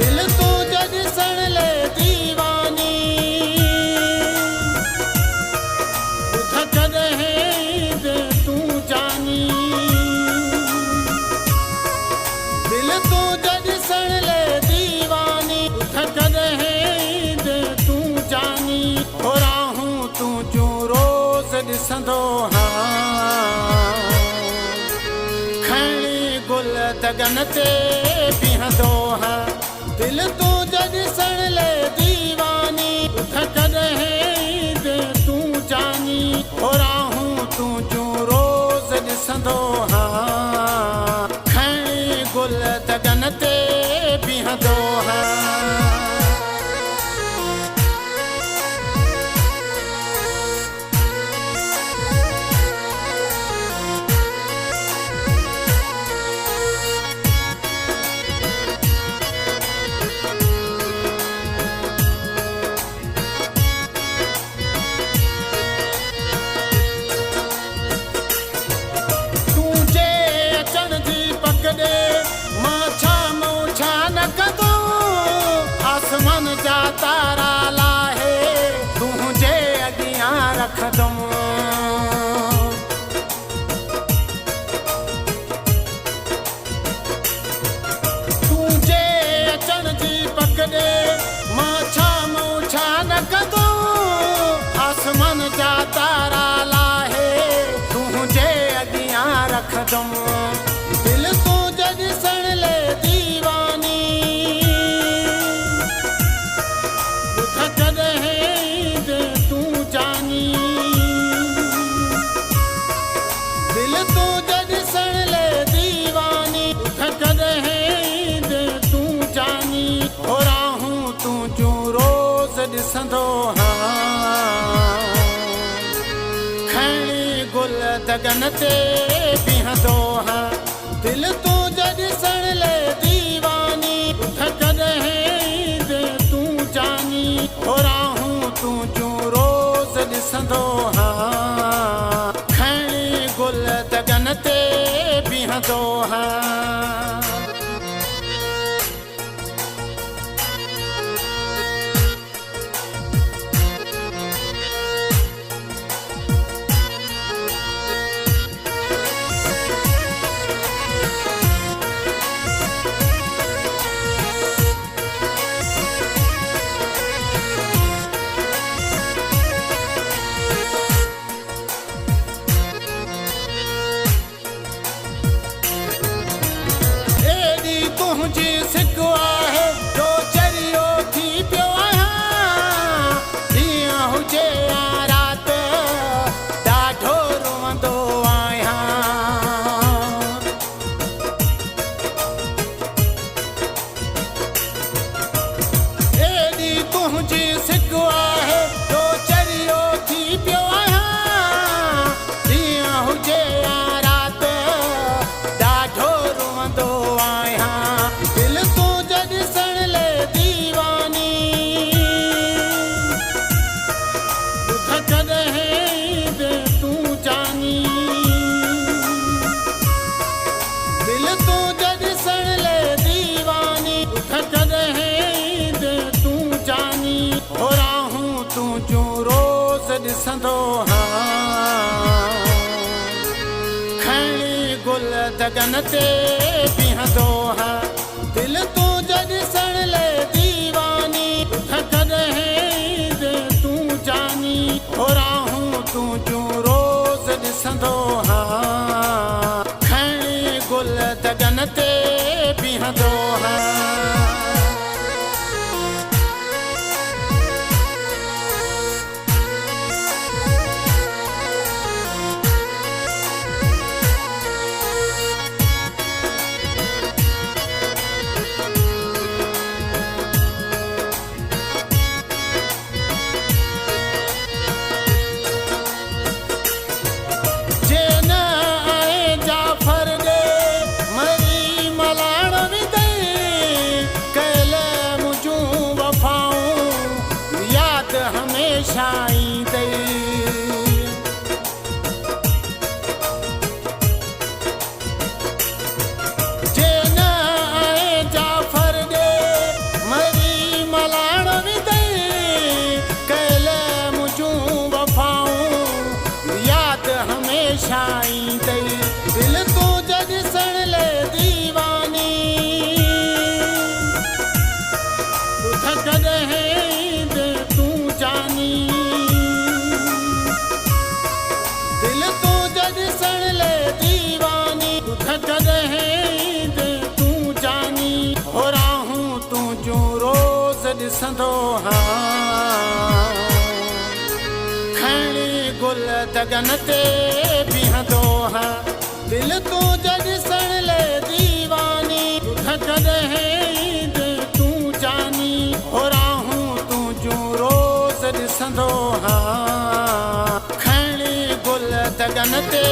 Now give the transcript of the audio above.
दिल तू जद सण ले दीवानी उठ कदहीं दे तू जानी दिल तू जद सण ले दीवानी उठ कदहीं दे तू जानी हो राहूं तू जो रोज़ ॾिसंदो गुल दगन ते बीहंदो हाँ दिल तू जद सण ले दीवानी उठ कदहीं दे तू जानी हो राहूं तू जो रोज़ ॾिसंदो हाँ खणी गुल दगन ते बीहंदो हाँ आसमान जा तारा लाहे तुझे अगियां रख दूं तुझे अचण जी पकड़े मां छा मूछा न कंदो आसमान जा तारा लाहे तुझे अगियां रख दूं दिल तू जद सण ले दीवानी कदहीं दे तू जानी दिल तू जद सण ले दीवानी उठ कदहीं दे तू जानी हो राहूं तू जो रोज़ ॾिसंदो हाँ खणी गुल दगन ते बीहंदो हाँ दिल तू जद सण ले दीवानी उठ कदहीं दे तू जानी हो राहूं तू जो रोज़ ॾिसंदो हाँ खणी गुल दगन ते बीहंदो हाँ तुझी सिको आहे जो चरियो थी पियो आहियां ॾींहुं हुजे या राति ॾाढो रोअंदो आहियां एॾी तुझी सिको आहे जो चरियो थी पियो आहियां ॾींहुं हुजे या राति ॾाढो रोअंदो आहियां दिल तू जद सण ले दीवानी उठ कदहीं दे तू जानी दिल तू जद सण ले दीवानी उठ कदहीं दे तू जानी हो राहूं तू जो रोज़ ॾिसंदो हाँ खणी गुल दगन ते बीहंदो हाँ दिल तू जद सण ले दीवानी उठ कदहीं दे तू जानी हो राहूं तू जो रोज़ ॾिसंदो हाँ खणी गुल दगन ते बीहंदो हाँ ॾिसंदो हाँ खणी गुल दगन ते बीहंदो हाँ दिल तूं ॾिसण ले दीवानी कॾहिं तूं जानी हो राहूं तुंहिंजूं रोज़ ॾिसंदो हाँ खणी गुल दगन ते